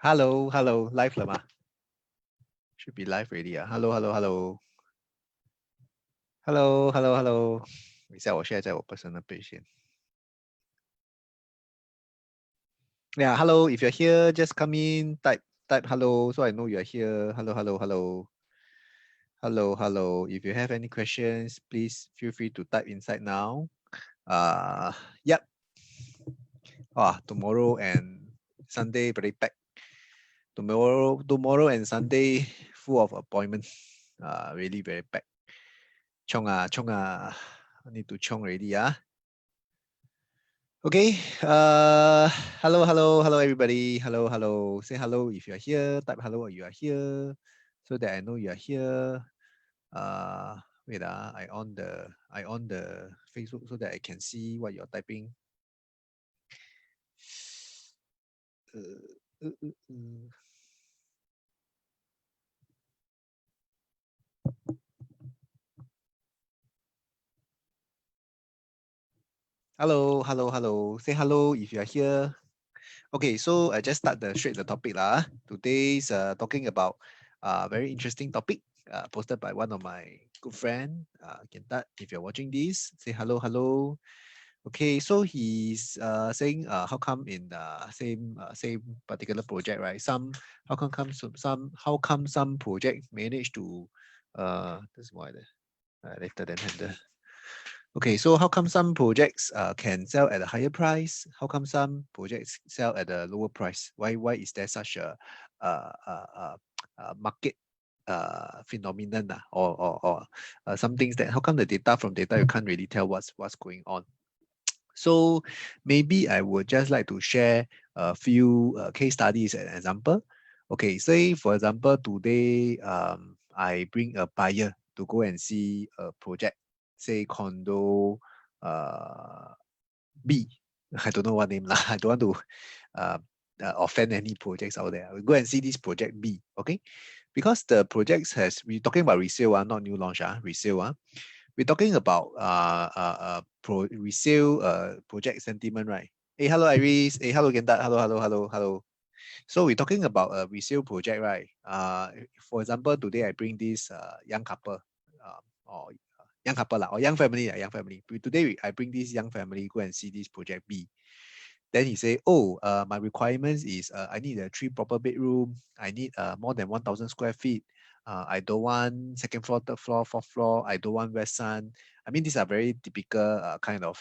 Hello, hello, live 了吗 Should be live already 啊。Hello, hello, hello, hello, hello, hello。等一下，我现在在我 personal page 先。Yeah, hello. If you're here, just come in. Type hello, so I know you're here. Hello, hello, hello, hello, hello. If you have any questions, please feel free to type inside now. Yep. Tomorrow and Sunday very packed. Tomorrow and Sunday full of appointments. Really very packed. Chong ah. I need to chong already. Okay. Hello, everybody. Hello. Say hello if you are here. Type hello if you are here, so that I know you are here. Wait. I on the Facebook so that I can see what you're typing. Uh, uh, uh, uh. Hello. Say hello if you are here. Okay, so I just start straight the topic lah. Today's talking about very interesting topic posted by one of my good friend, Kentat. If you're watching this, say hello. Okay, so he's saying how come in same particular project, right? How come some project manage to this is why later than handle. Okay, so how come some projects can sell at a higher price? How come some projects sell at a lower price? Why is there such a market phenomenon or some things that how come the data from data you can't really tell what's going on? So maybe I would just like to share a few case studies as an example. Okay, say for example today I bring a buyer to go and see a project, say condo B. I don't know what name lah. I don't want to uh, offend any projects out there. We go and see this project B. Okay, because the projects we're talking about resale, not new launch, resale. We're talking about resale project sentiment, right? Hey, hello Iris. Hey, hello Gendat. Hello. So we're talking about a resale project, right? For example, today I bring this young couple, or young couple or young family, young family. Today I bring this young family go and see this project B. Then he say, oh, my requirements is I need a 3 proper bedroom. I need more than 1,000 square feet. I don't want second floor, third floor, fourth floor. I don't want west sun. I mean, these are very typical kind of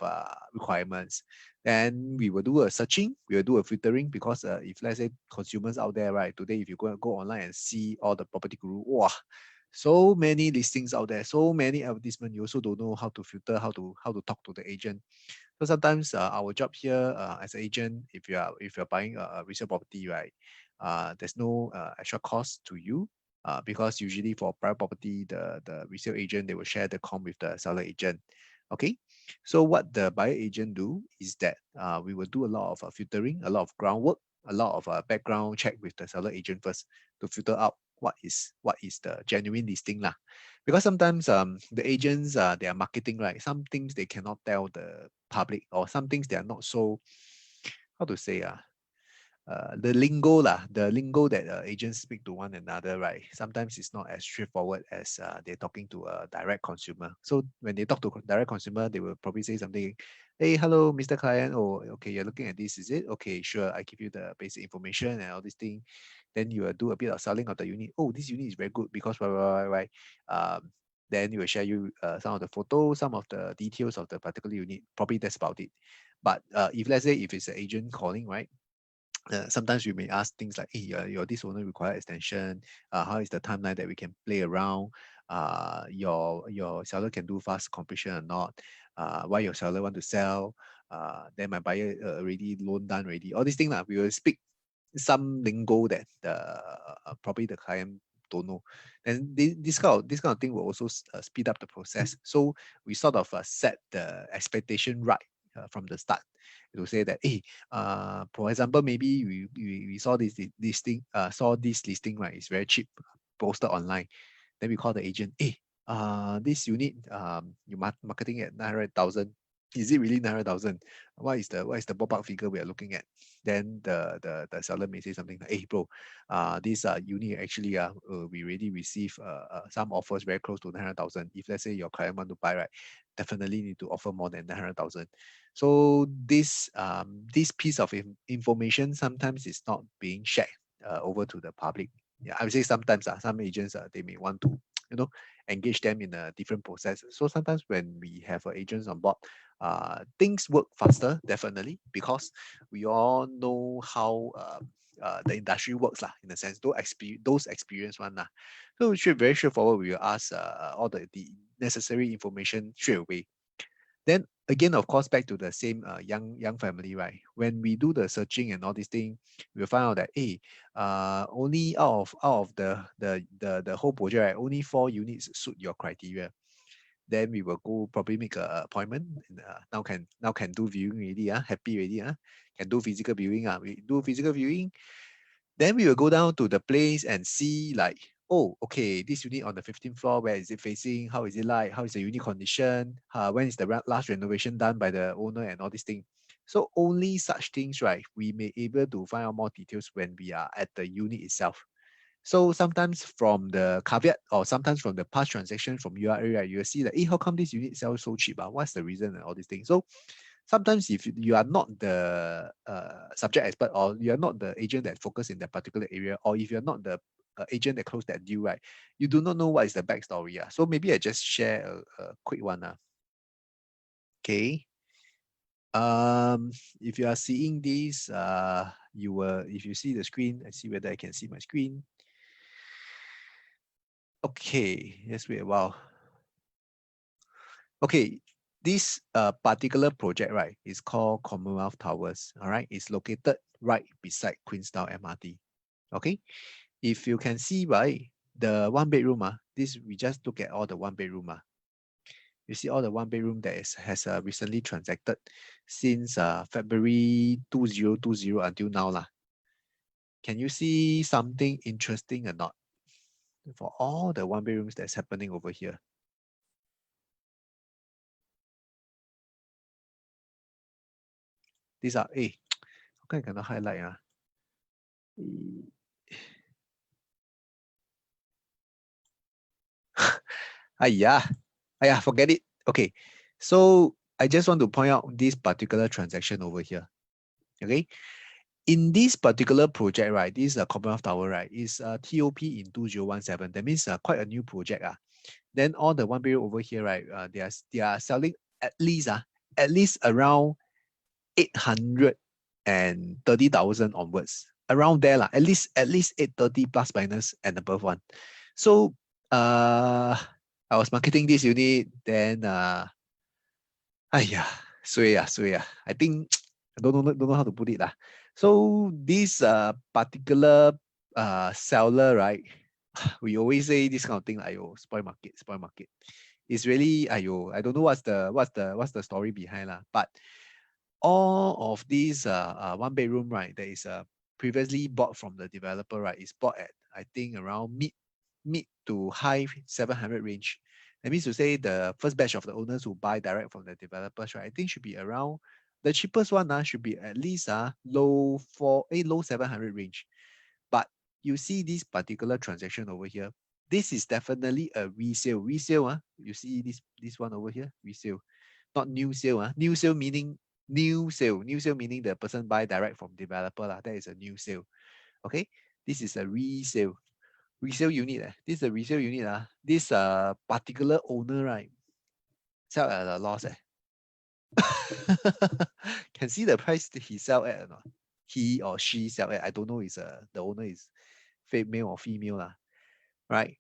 requirements. Then we will do a searching. We will do a filtering because if let's say consumers out there, right, today if you go online and see all the property guru, wow, so many listings out there, so many advertisements. You also don't know how to filter, how to talk to the agent. So sometimes our job here as an agent, if you're buying a resale property, right, there's no extra cost to you because usually for private property, the resale agent they will share the com with the seller agent. Okay, so what the buyer agent do is that we will do a lot of filtering, a lot of groundwork, a lot of background check with the seller agent first to filter out what is the genuine listing lah. Because sometimes the agents they are marketing, right, some things they cannot tell the public, or some things they are not so, how to say the lingo that agents speak to one another, right, sometimes it's not as straightforward as they're talking to a direct consumer. So when they talk to direct consumer, they will probably say something, hey, hello Mr. Client, oh okay, you're looking at this, is it? Okay, sure, I give you the basic information and all this thing. Then you will do a bit of selling of the unit. Oh, this unit is very good because why. Then you will share you some of the photos, some of the details of the particular unit. Probably that's about it. But if let's say if it's an agent calling, right, sometimes we may ask things like, hey, your this owner require extension. How is the timeline that we can play around? Your seller can do fast completion or not? Why your seller want to sell? Then my buyer already loan done already. All these things we will speak some lingo that probably the client don't know. And this kind of thing will also speed up the process. So we sort of set the expectation right from the start to say that, hey, for example, maybe we saw this listing, right? It's very cheap, posted online. Then we call the agent, hey, this unit you marketing at 900,000. Is it really 900,000? What is the ballpark figure we are looking at? Then the seller may say something like, hey bro, this unit actually we already receive some offers very close to 900,000. If let's say your client want to buy, right, definitely need to offer more than 900,000. So this piece of information sometimes is not being shared over to the public. Yeah, I would say sometimes some agents they may want to engage them in a different process. So sometimes when we have agents on board, things work faster, definitely, because we all know how the industry works lah, in a sense. Those experienced one lah. So it should very straightforward. We will ask all the necessary information straight away. Then again, of course, back to the same young family, right? When we do the searching and all these things, we'll find out that hey, only out of the whole project, right, only 4 units suit your criteria. Then we will go probably make an appointment. And, now can do viewing already. Happy already. Can do physical viewing. We do physical viewing. Then we will go down to the place and see like, oh, okay, this unit on the 15th floor, where is it facing? How is it like? How is the unit condition? When is the last renovation done by the owner and all these things? So only such things, right, we may able to find out more details when we are at the unit itself. So sometimes from the caveat or sometimes from the past transaction from URA, right, you'll see that, hey, how come this unit sells so cheap? What's the reason and all these things? So sometimes if you are not the subject expert, or you are not the agent that focus in that particular area, or if you're not the agent that closed that deal, right, you do not know what is the backstory. So maybe I just share a quick one. Okay. If you are seeing this, if you see the screen, I see whether I can see my screen. Okay, let's wait a while. Okay, this particular project, right, is called Commonwealth Towers. All right, it's located right beside Queenstown MRT. Okay, if you can see, right, the one bedroom, this we just look at all the one bedroom. You see all the one bedroom that has recently transacted since February 2020 until now lah. Can you see something interesting or not for all the one bedrooms that's happening over here? These are, how come I cannot highlight? Forget it. Okay, so I just want to point out this particular transaction over here. Okay, in this particular project, right, this is a Commonwealth Tower, right, is TOP in 2017. That means quite a new project. Then all the one bedroom over here, right, they are selling at least around 830,000 onwards. Around there, at least 830 plus minus and above one. So I was marketing this unit, then suay. I think I don't know how to put it lah. So this particular seller, right? We always say this kind of thing, spoil market. It's really, I don't know what's the story behind lah. But all of these one bedroom, right, that is previously bought from the developer, right, is bought at I think around mid to high 700 range. That means to say the first batch of the owners who buy direct from the developers, right, I think should be around the cheapest one should be at least low 700 range. But you see this particular transaction over here, this is definitely a resale. You see this one over here, resale, not new sale. New sale meaning the person buy direct from developer lah. That is a new sale. Okay, this is a resale unit. This is a resale unit. This particular owner, right, sell at a loss. Can see the price that he sell at or not? He or she sell at. I don't know. Is the owner is male or female lah, right?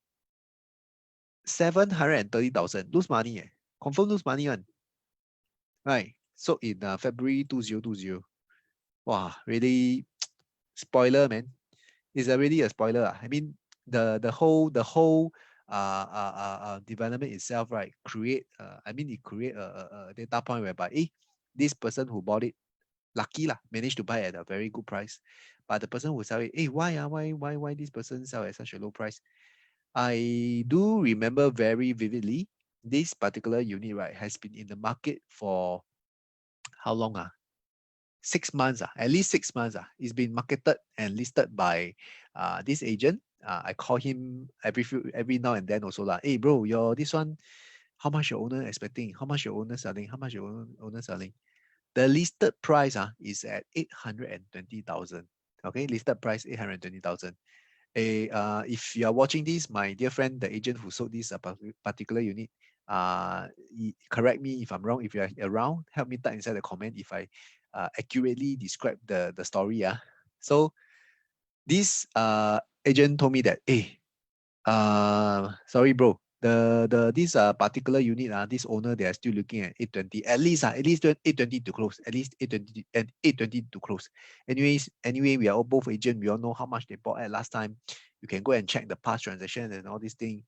730,000 lose money. Confirm lose money one, right? So in February 2020, wow, really spoiler, man. It's already a spoiler. I mean, the whole development itself, right? It create a data point whereby this person who bought it, lucky lah, managed to buy at a very good price. But the person who sell it, why this person sell at such a low price? I do remember very vividly, this particular unit, right, has been in the market for how long? 6 months, at least 6 months. It's been marketed and listed by this agent. I call him every now and then also lah. Hey bro, your this one, how much your owner expecting? How much your owner selling? How much your owner selling? The listed price is at 820,000. Okay, listed price 820,000. If you are watching this, my dear friend, the agent who sold this particular unit, correct me if I'm wrong. If you are around, help me type inside the comment if I accurately describe the story. So this agent told me that, hey, sorry bro, this particular unit, this owner, they are still looking at 820, at least 820 to close, at least 820 and 820 to close. Anyway, we are all both agent, we all know how much they bought at last time. You can go and check the past transaction and all these things.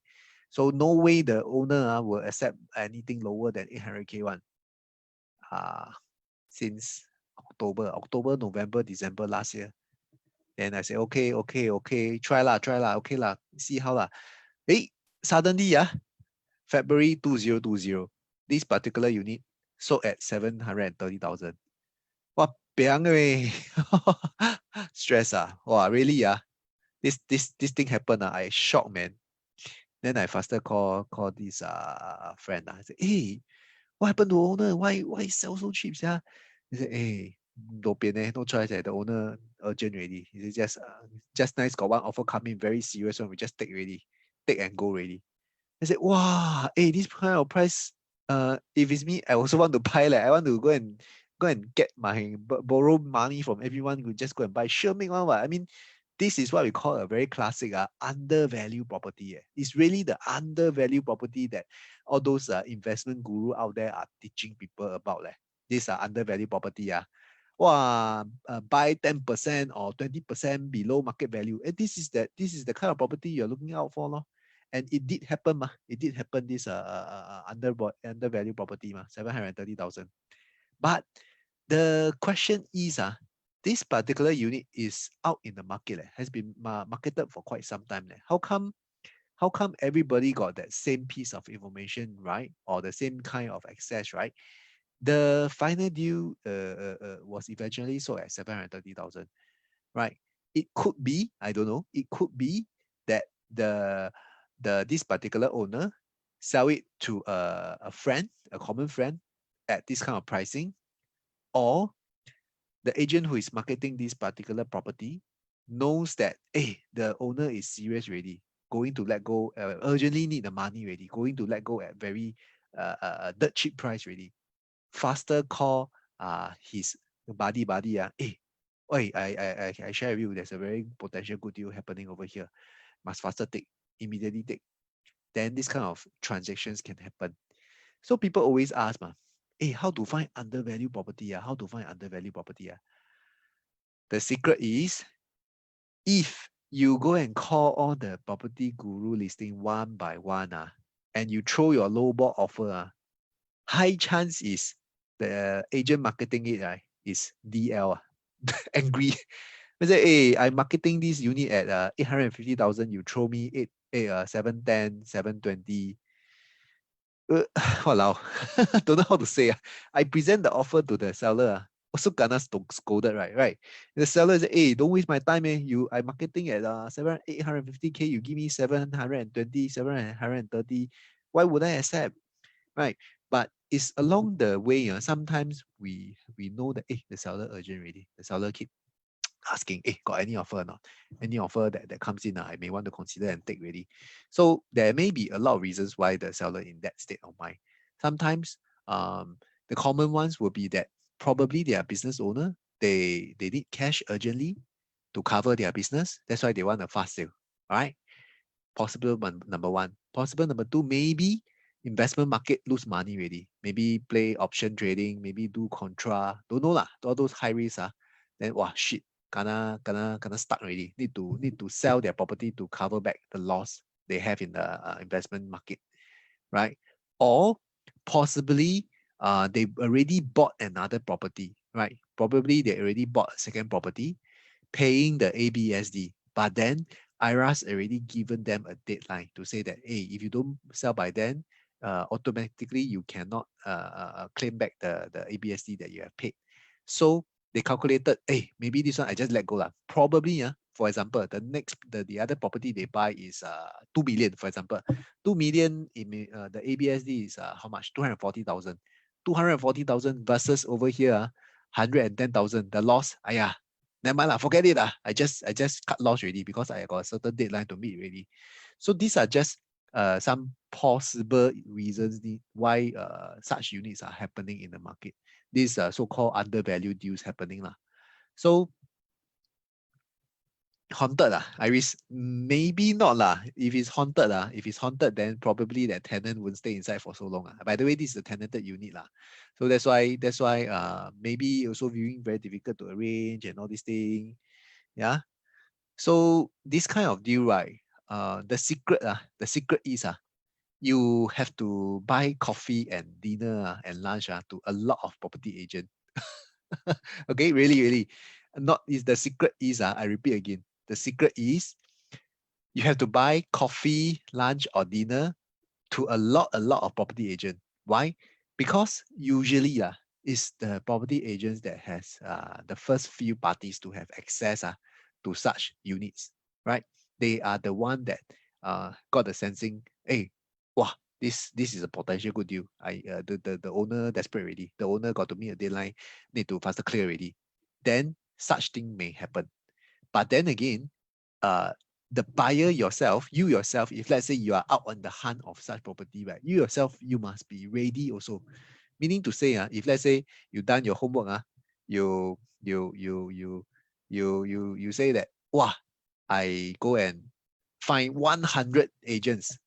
So no way the owner will accept anything lower than 800k one. Since October, November, December last year. Then I say, okay, try lah, okay lah, see how lah. Hey, suddenly, February 2020, this particular unit sold at 730,000. What piang eh? Stress Wow, really This thing happened I shocked, man. Then I faster call this friend I said, hey, what happened to owner? Why sell so cheap? He said, hey, no choice. The owner urgent already. He said, just nice got one offer coming, very serious one. We just take and go already. I said, wow, hey, this kind of price. If it's me, I also want to buy. I want to go and get my borrow money from everyone who just go and buy. Sure, make one. I mean, this is what we call a very classic undervalued property. It's really the undervalued property that all those investment guru out there are teaching people about. This undervalued property. Buy 10% or 20% below market value. And this is the kind of property you're looking out for. And it did happen. It did happen, this undervalued property, 730,000. But the question is, this particular unit is out in the market, has been marketed for quite some time. How come everybody got that same piece of information, right? Or the same kind of access, right? The final deal was eventually sold at 730,000, right? It could be, I don't know, it could be that this particular owner sell it to a friend, a common friend, at this kind of pricing, or the agent who is marketing this particular property knows that, hey, the owner is serious already, going to let go, urgently need the money already, going to let go at very dirt cheap price already. Faster call his buddy, hey, I share with you, there's a very potential good deal happening over here. Must faster take, immediately take. Then this kind of transactions can happen. So people always ask, hey, how to find undervalued property? How to find undervalued property? The secret is, if you go and call all the property guru listing one by one, and you throw your lowball offer, high chance is the agent marketing it is DL, angry. I say, hey, I'm marketing this unit at 850,000. You throw me 710, 720. Walao, don't know how to say. I present the offer to the seller. Also gonna scolded, right? The seller said, hey, don't waste my time, I'm marketing at 850k. You give me 720, 730. Why would I accept? Right? But it's along the way. Sometimes we know that the seller urgent already. The seller keep asking, hey, got any offer or not? Any offer that comes in, I may want to consider and take ready. So there may be a lot of reasons why the seller in that state of mind. Sometimes the common ones will be that probably they are business owner. They need cash urgently to cover their business. That's why they want a fast sale. All right. Possible number one. Possible number two, maybe investment market lose money already. Maybe play option trading, maybe do contra. Don't know lah. All those high risks. Then shit. Gonna stuck already. Need to sell their property to cover back the loss they have in the investment market, right? Or possibly they already bought another property, right? Probably they already bought a second property, paying the ABSD, but then IRAS already given them a deadline to say that, hey, if you don't sell by then, automatically you cannot claim back the ABSD that you have paid. So they calculated, hey, maybe this one I just let go lah. Probably, for example, the other property they buy is 2 million, for example. 2 million in the ABSD is how much? 240,000. 240,000 versus over here 110,000. The loss, never mind lah, forget it lah. I just cut loss already because I got a certain deadline to meet already. So these are just some possible reasons why such units are happening in the market. These so-called undervalued deals happening lah. So haunted lah, Iris? Maybe not lah. If it's haunted, then probably that tenant won't stay inside for so long lah. By the way, this is a tenanted unit lah. So that's why maybe also viewing very difficult to arrange and all these things. Yeah. So this kind of deal, right? The secret is you have to buy coffee and dinner and lunch to a lot of property agent. Okay, really. Not is the secret is I repeat again. The secret is you have to buy coffee, lunch, or dinner to a lot of property agent. Why? Because usually is the property agents that has the first few parties to have access to such units, right? They are the one that got the sensing, hey, wow, this is a potential good deal. The owner desperate already. The owner got to meet a deadline, need to faster clear already. Then such thing may happen. But then again, the buyer yourself, if let's say you are out on the hunt of such property, right? You yourself, you must be ready also. Meaning to say, if let's say you done your homework, you say that, wow, I go and find 100 agents.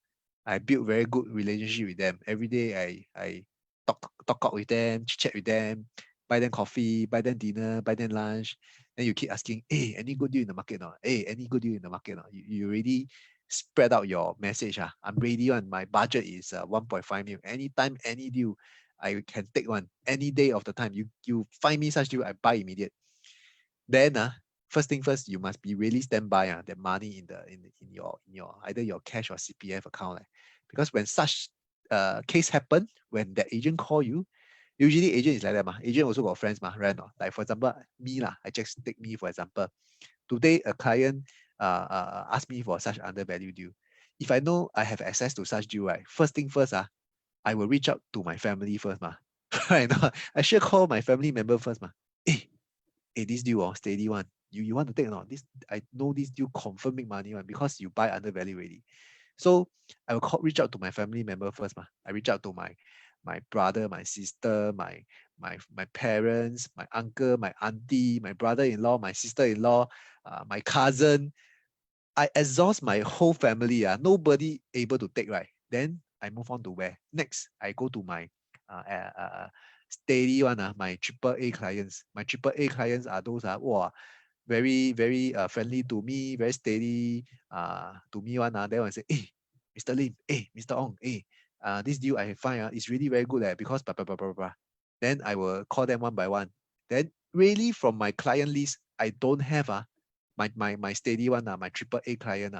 I build very good relationship with them. Every day I talk with them, chat with them, buy them coffee, buy them dinner, buy them lunch. Then you keep asking, hey, any good deal in the market now? Hey, any good deal in the market now? You already spread out your message. I'm ready on my budget is 1.5 mil. Anytime, any deal, I can take one. Any day of the time. You find me such deal, I buy immediate. Then first thing first, you must be really standby that money in your either your cash or CPF account. Because when such case happen, when the agent call you, usually agent is like that. Agent also got friends, right? Like for example, me I just take me for example. Today a client asked me for such undervalued deal. If I know I have access to such deal, right? First thing first, I will reach out to my family first, right? I should call my family member first, Hey, this deal steady one. You want to take or not? This I know this deal confirm make money one because you buy undervalue already. So I will reach out to my family member first. I reach out to my brother, my sister, my parents, my uncle, my auntie, my brother-in-law, my sister-in-law, my cousin. I exhaust my whole family. Nobody able to take, right? Then I move on to where? Next, I go to my steady one, my triple A clients. My triple A clients are those very, very friendly to me, very steady to me one. Then I say, hey, Mr. Lim, hey, Mr. Ong, hey, this deal I find is really very good because blah, blah, blah, blah, blah. Then I will call them one by one. Then really from my client list, I don't have my steady one, my triple A client,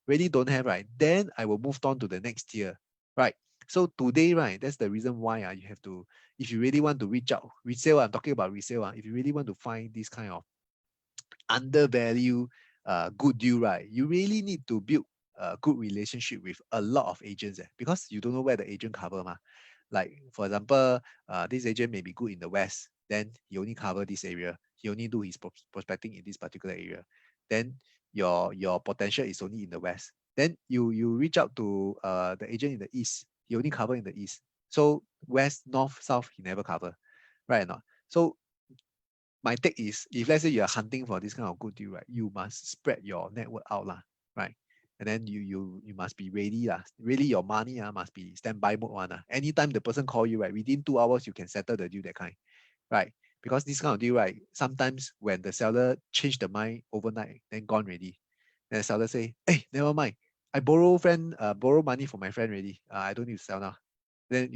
really don't have, right? Then I will move on to the next tier, right? So today, right, that's the reason why you have to, if you really want to reach out, resale, I'm talking about resale, if you really want to find this kind of undervalue good deal, right, you really need to build a good relationship with a lot of agents because you don't know where the agent cover. Like, for example, this agent may be good in the West, then he only cover this area. He only do his prospecting in this particular area. Then your potential is only in the West. Then you reach out to the agent in the East. He only cover in the East. So West, North, South, he never cover. Right or not? So my take is, if let's say you are hunting for this kind of good deal, right, you must spread your network out, right? And then you must be ready, really your money must be standby mode one. Anytime the person call you, right, within 2 hours you can settle the deal, that kind, right? Because this kind of deal, right, sometimes when the seller change the mind overnight, then gone already. Then the seller say, hey, never mind, I borrow money from my friend already. I don't need to sell now. Then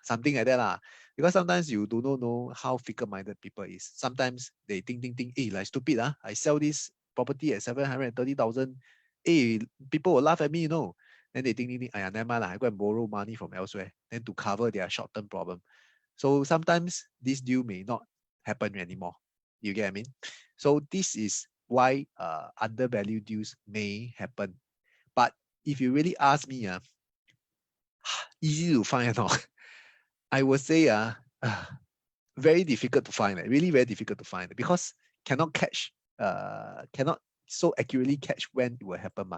something like that. Because sometimes you do not know how fickle-minded people is. Sometimes they think, like stupid, I sell this property at 730,000. People will laugh at me, Then they think, never mind lah, I go and borrow money from elsewhere, then to cover their short-term problem. So sometimes this deal may not happen anymore. You get what I mean? So this is why undervalued deals may happen. But if you really ask me, easy to find or not? I would say very difficult to find, really very difficult to find because cannot catch, cannot so accurately catch when it will happen.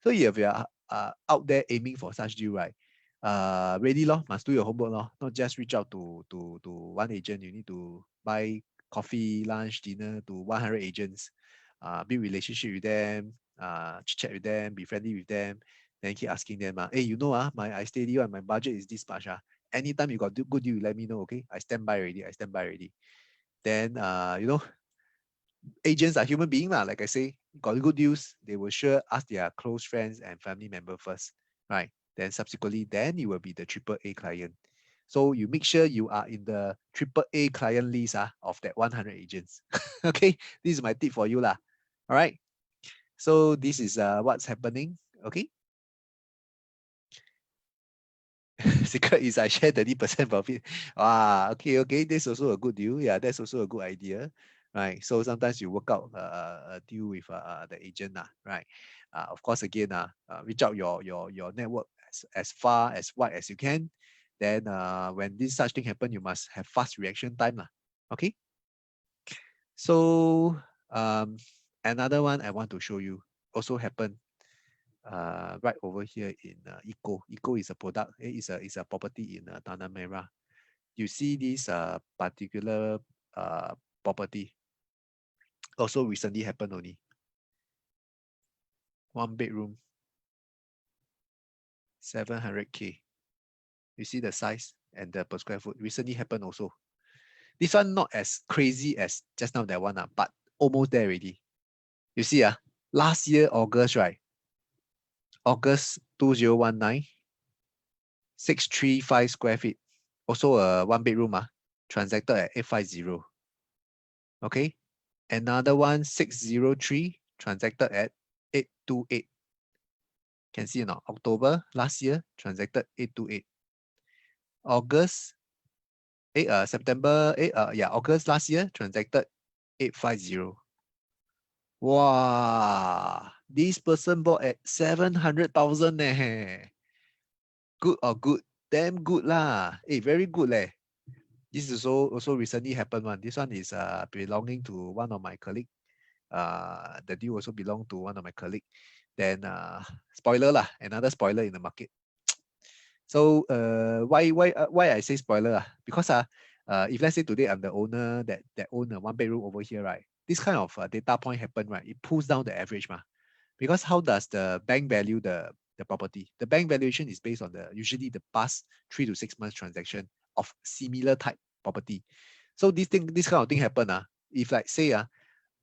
So if you are out there aiming for such deal, right? Ready lor, must do your homework lor, not just reach out to one agent. You need to buy coffee, lunch, dinner to 100 agents, build relationship with them, chit chat with them, be friendly with them, then keep asking them, hey, I stay here and my budget is this much. Anytime you got good deal, you let me know, okay? I stand by already. I stand by already. Then agents are human beings, like I say, got good deals, they will sure ask their close friends and family member first, right? Then subsequently, then you will be the triple A client. So you make sure you are in the triple A client list of that 100 agents. Okay, this is my tip for you lah. All right. So this is what's happening. Okay. Secret is I share 30% profit. Okay. That's also a good deal. Yeah, that's also a good idea. Right. So sometimes you work out a deal with the agent, right? Of course, again, reach out your network as far as wide as you can. Then when this such thing happen, you must have fast reaction time. Okay. So another one I want to show you also happened right over here in Eco. Eco is a product, is a property in Tanah Merah. You see this particular property also recently happened only. 1 bedroom, 700K. You see the size and the per square foot recently happened also. This one not as crazy as just now that one, but almost there already. You see, last year August, right? August 2019, 635 square feet. Also a 1 bedroom, transacted at 850. Okay. Another one, 603, transacted at 828. Can see now, October last year, transacted 828. August, September, August last year, transacted 850. Wow, this person bought at 700,000 Good or good? Damn good lah. Very good leh. This is also recently happened one. This one is belonging to one of my colleague. The deal also belong to one of my colleague. Then spoiler lah, another spoiler in the market. So why I say spoiler? Because if let's say today I'm the owner that own a 1 bedroom over here, right? This kind of data point happen, right? It pulls down the average, because how does the bank value the property? The bank valuation is based on usually the past 3 to 6 months transaction of similar type property. So this kind of thing happen, if like say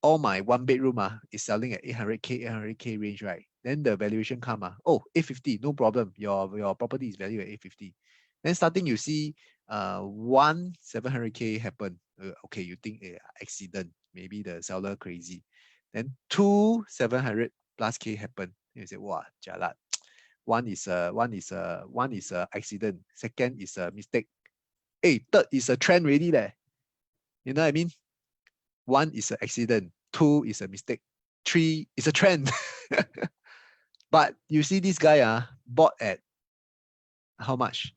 all my 1 bedroom is selling at 800K range, right? Then the valuation come 850, no problem. Your property is valued at 850. Then starting you see 700K happen. Okay, you think accident, maybe the seller crazy. Then 700 plus K happen. You say, wow, jalat. One is a accident. Second is a mistake. Third is a trend already there. You know what I mean? 1 is an accident, 2 is a mistake, 3 is a trend. But you see this guy bought at how much?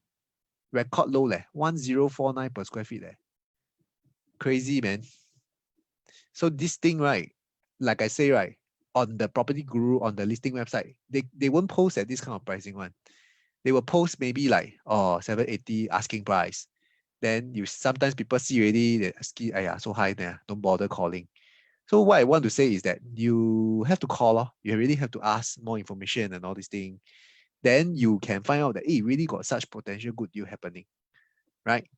Record low 1049 per square feet Crazy, man. So this thing, right, like I say, right, on the property guru, on the listing website, they won't post at this kind of pricing one. They will post maybe like 780 asking price. Then sometimes people see already, they ask, so high there, don't bother calling. So what I want to say is that you have to call, you really have to ask more information and all these things. Then you can find out that really got such potential good deal happening, right?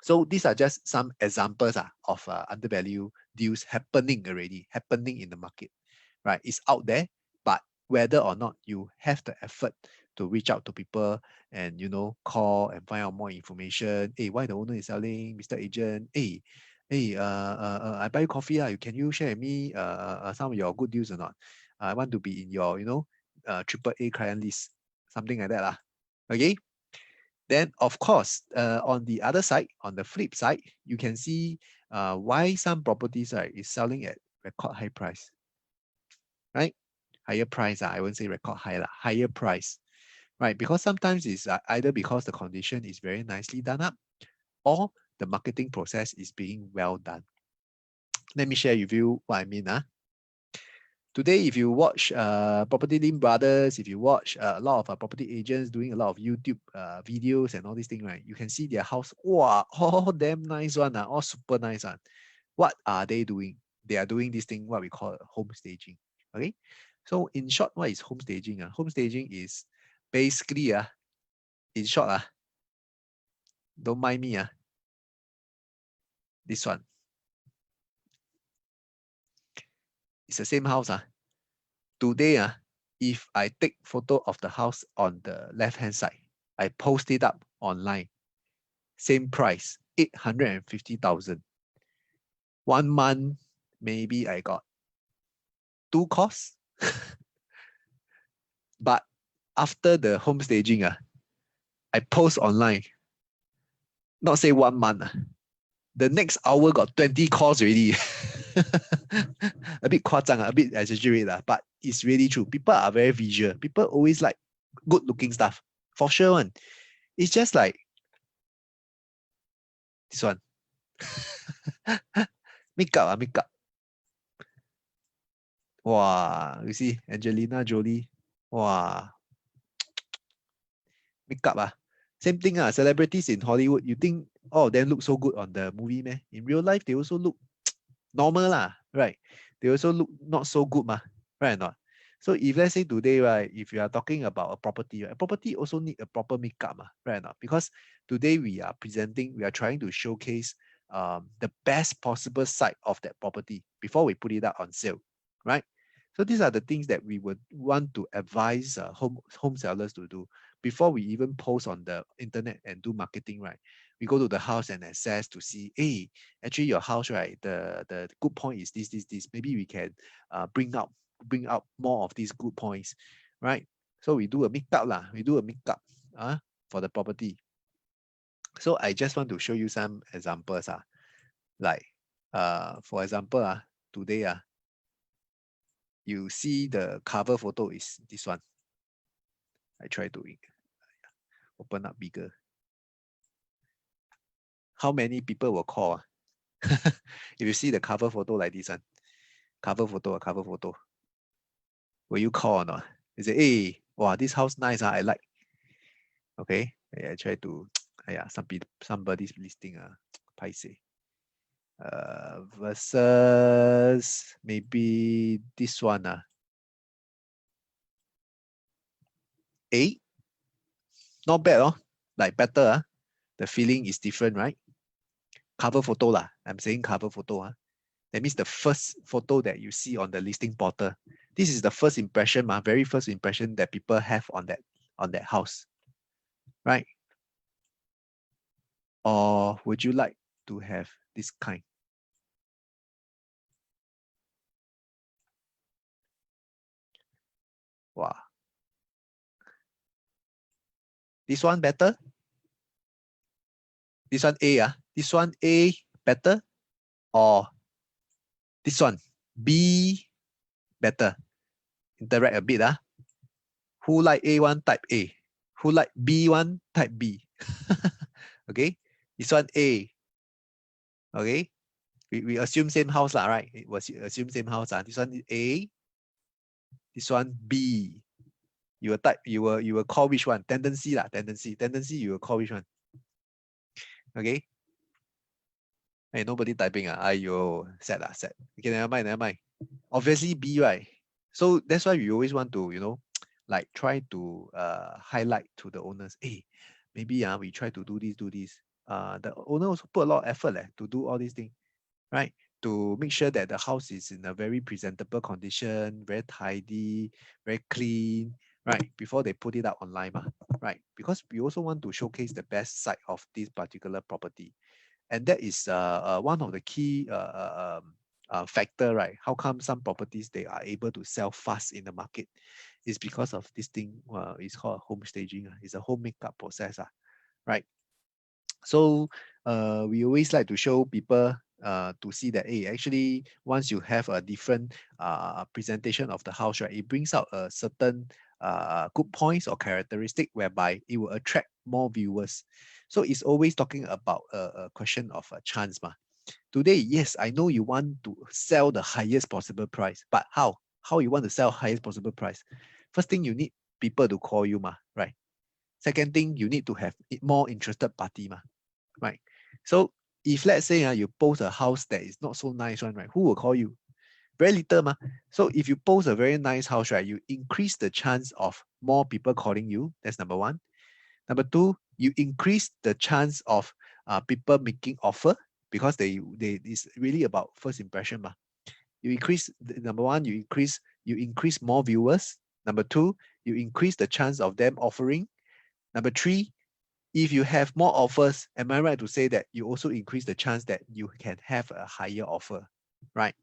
So these are just some examples of undervalued deals happening in the market, right? It's out there, but whether or not you have the effort to reach out to people and call and find out more information. Why the owner is selling, Mr. Agent? I buy you coffee. Can you share with me some of your good deals or not? I want to be in your triple A client list. something like that lah. Okay. Then of course, on the other side, on the flip side, you can see why some properties is selling at record high price, right? Higher price, I won't say record high lah, higher price, right? Because sometimes it's either because the condition is very nicely done up, or the marketing process is being well done. Let me share with you what I mean. Today, if you watch Property Lim Brothers, if you watch a lot of property agents doing a lot of YouTube videos and all these things, right? You can see their house, wow, all damn nice one, all super nice one. What are they doing? They are doing this thing, what we call home staging. Okay. So in short, what is home staging? Home staging is basically, in short, don't mind me, this one. It's the same house. Today, if I take photo of the house on the left-hand side, I post it up online, same price, 850,000. 1 month, maybe I got 2 calls. But after the home staging, I post online, not say 1 month, the next hour got 20 calls already. A bit 夸张, a bit exaggerate, but it's really true. People are very visual. People always like good looking stuff. For sure one. It's just like this one. Makeup, makeup. Wow, you see, Angelina Jolie. Wow. Makeup, same thing, celebrities in Hollywood. You think all of them look so good on the movie, man? In real life, they also look normal lah, right? They also look not so good, right or not? So if let's say today, right, if you are talking about a property, right, a property also need a proper makeup, right or not? Because today we are trying to showcase the best possible side of that property before we put it out on sale, right? So these are the things that we would want to advise home sellers to do before we even post on the internet and do marketing, right? We go to the house and assess to see, hey, actually your house, right, the good point is this. Maybe we can bring out more of these good points, right? So we do a makeup lah. We do a makeup for the property. So I just want to show you some examples. Like for example, today you see the cover photo is this one. I try to open up bigger. How many people will call? If you see the cover photo like this one, cover photo, will you call or not? You say, hey, wow, this house nice, I like. Okay, I try to, somebody's listing, paiseh. Versus maybe this one, not bad, like better, the feeling is different, right? Cover photo lah, I'm saying cover photo, that means the first photo that you see on the listing portal. This is the first impression, very first impression that people have on that house, right? Or would you like to have this kind? Wow. This one better? This one A, this one A better? Or this one B better? Interact a bit, Who like A1 type A? Who like B1 type B? Okay, this one A. Okay, we assume same house lah, right? It was assume same house. This one A, this one B. You will type, you will call which one? Tendency lah, tendency. You will call which one? Okay. Hey, nobody typing. Ayo, sad. Okay, never mind. Obviously B, right? So that's why we always want to, like try to highlight to the owners. Hey, maybe we try to do this. The owner also put a lot of effort to do all these things, right? To make sure that the house is in a very presentable condition, very tidy, very clean, right? Before they put it out online, right? Because we also want to showcase the best side of this particular property. And that is one of the key factor, right? How come some properties, they are able to sell fast in the market? It's because of this thing. It's called home staging. It's a home makeup process, right? So we always like to show people to see that, hey, actually, once you have a different presentation of the house, right, it brings out a certain good points or characteristic whereby it will attract more viewers. So it's always talking about a question of a chance. Today, yes, I know you want to sell the highest possible price, but how? How you want to sell highest possible price? First thing, you need people to call you, right? Second thing, you need to have more interested party, right? So if let's say you post a house that is not so nice one, right? Who will call you? Very little, So if you post a very nice house, right, you increase the chance of more people calling you. That's number one. Number two, you increase the chance of people making offer because they it's really about first impression, You increase number one, you increase more viewers. Number two, you increase the chance of them offering. Number three, if you have more offers, am I right to say that you also increase the chance that you can have a higher offer, right?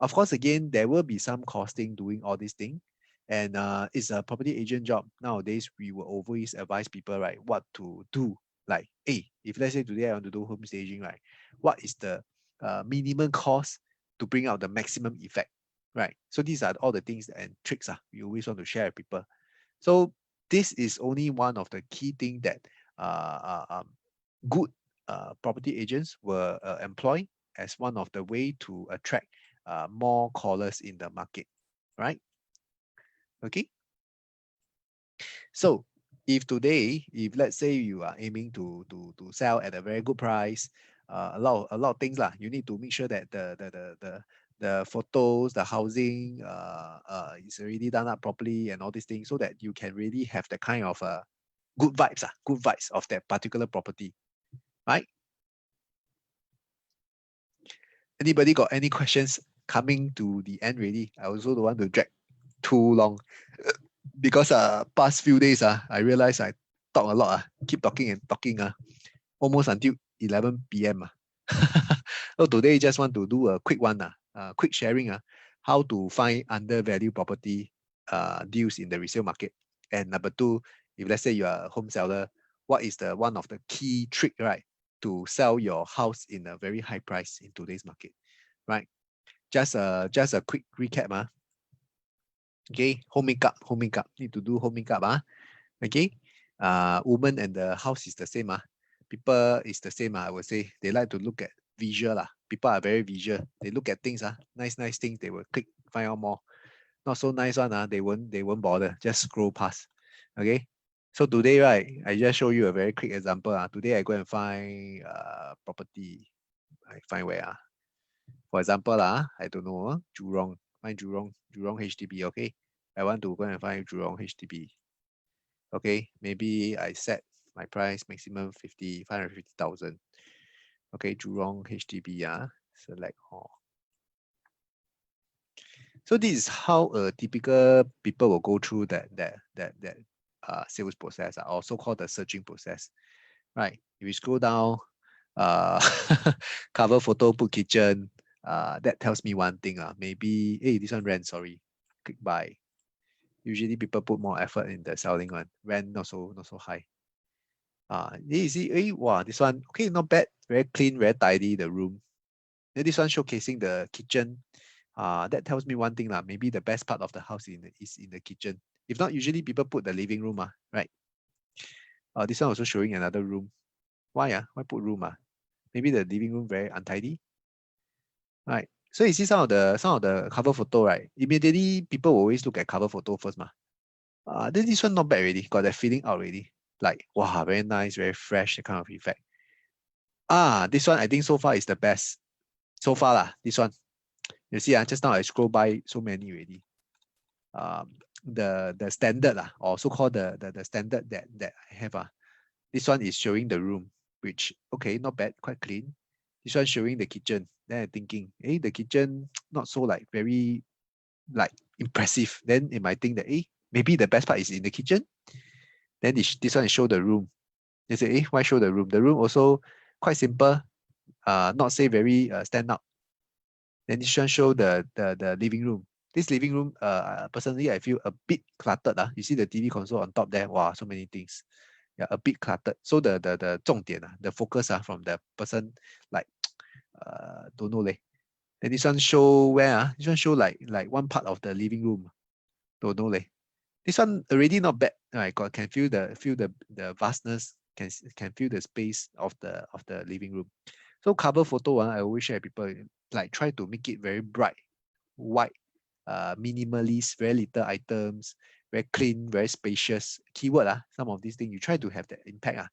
Of course, again, there will be some costing doing all these things. And it's a property agent job. Nowadays, we will always advise people, right, what to do. Like, hey, if let's say today I want to do home staging, right, what is the minimum cost to bring out the maximum effect, right? So these are all the things and tricks we always want to share with people. So this is only one of the key things that good property agents will employ as one of the way to attract more callers in the market, right? Okay. So if today, if let's say you are aiming to sell at a very good price, a lot of things you need to make sure that the photos, the housing is already done up properly and all these things so that you can really have the kind of good vibes of that particular property, right? Anybody got any questions coming to the end really? I also don't want to drag too long because past few days I realize I talk a lot keep talking and talking almost until 11 p.m. So today just want to do a quick one quick sharing how to find undervalued property deals in the resale market. And number two, if let's say you are a home seller, what is the one of the key trick, right, to sell your house in a very high price in today's market, right? Just a quick recap. Okay, home makeup. Need to do home makeup. Okay, woman and the house is the same. People is the same. I would say they like to look at visual. People are very visual. They look at things. Nice things. They will click, find out more. Not so nice one. They won't bother. Just scroll past. Okay. So today, right, I just show you a very quick example. Today I go and find property. I find where. For example, I don't know, Jurong. Find Jurong HDB. Okay. I want to go and find Jurong HDB. Okay, maybe I set my price maximum 550,000. Okay, Jurong HDB, select all. So this is how a typical people will go through that sales process, also called the searching process, right? If you scroll down, cover photo, put kitchen, that tells me one thing. Maybe, hey, this one rent, sorry, click buy. Usually people put more effort in the selling one. Rent not so high. You see, wow, this one, okay, not bad. Very clean, very tidy, the room. Then this one showcasing the kitchen. That tells me one thing. Maybe the best part of the house is in the kitchen. If not, usually people put the living room, right? This one also showing another room. Why? Why put room? Maybe the living room very untidy. Right. So you see some of the cover photo, right? Immediately people will always look at cover photo first. Then this one not bad already. Got that feeling out already. Like, wow, very nice, very fresh, that kind of effect. This one I think so far is the best. So far, this one. You see, just now I scroll by so many already. The standard, or so-called the standard that I have. This one is showing the room, which, okay, not bad, quite clean. This one showing the kitchen. Then I'm thinking, hey, the kitchen not so like very like impressive. Then it might think that, hey, maybe the best part is in the kitchen. Then this one is show the room. They say, hey, why show the room? The room also quite simple, not say very stand out. Then this one show the living room. This living room, personally, I feel a bit cluttered. You see the TV console on top there. Wow, so many things. Yeah, a bit cluttered. So the 重点, the focus from the person, like, don't know leh. Then this one show where? This one show like one part of the living room. Don't know leh. This one already not bad. Right, can feel the vastness. Can feel the space of the living room. So cover photo, I always share people, like, try to make it very bright, white, minimalist, very little items, very clean, very spacious. Keyword, some of these things you try to have that impact.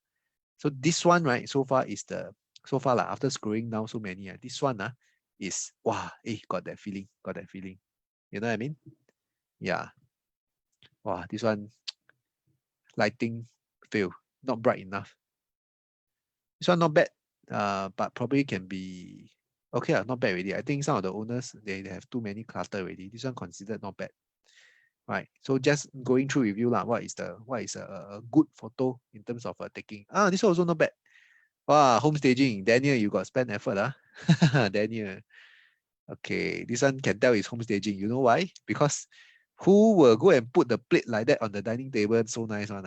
So this one, right, so far after scrolling down so many, this one is wow, got that feeling. You know what I mean? Yeah. Wow, this one lighting fail, not bright enough. This one not bad, but probably can be okay. Not bad already. I think some of the owners, they have too many clutter already. This one considered not bad. Right. So just going through with you, what is a good photo in terms of taking. This one also not bad. Wow, home staging. Daniel, you got spend effort. Daniel. Okay, this one can tell is home staging. You know why? Because who will go and put the plate like that on the dining table? So nice one.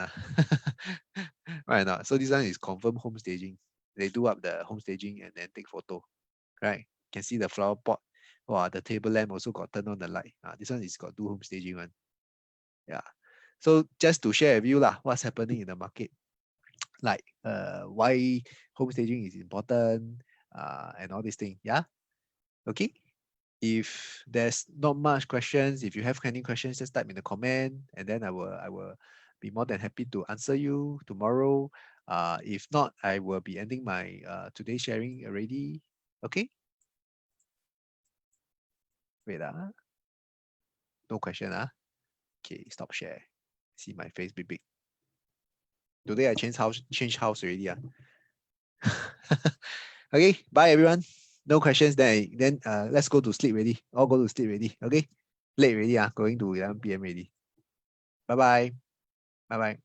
Right now. So this one is confirm home staging. They do up the home staging and then take photo. Right? Can see the flower pot. Wow, the table lamp also got turned on the light. This one is got do home staging one. Yeah. So just to share with you what's happening in the market, like why home staging is important, and all these things. Yeah. Okay. If there's not much questions, if you have any questions, just type in the comment, and then I will be more than happy to answer you tomorrow. If not, I will be ending my today's sharing already. Okay. Wait. No question. Okay, stop share. See my face big. Today I change house already. Okay, bye everyone. No questions. Then let's go to sleep already. All go to sleep already. Okay, late already. Going to 11 p.m. already. Bye bye. Bye bye.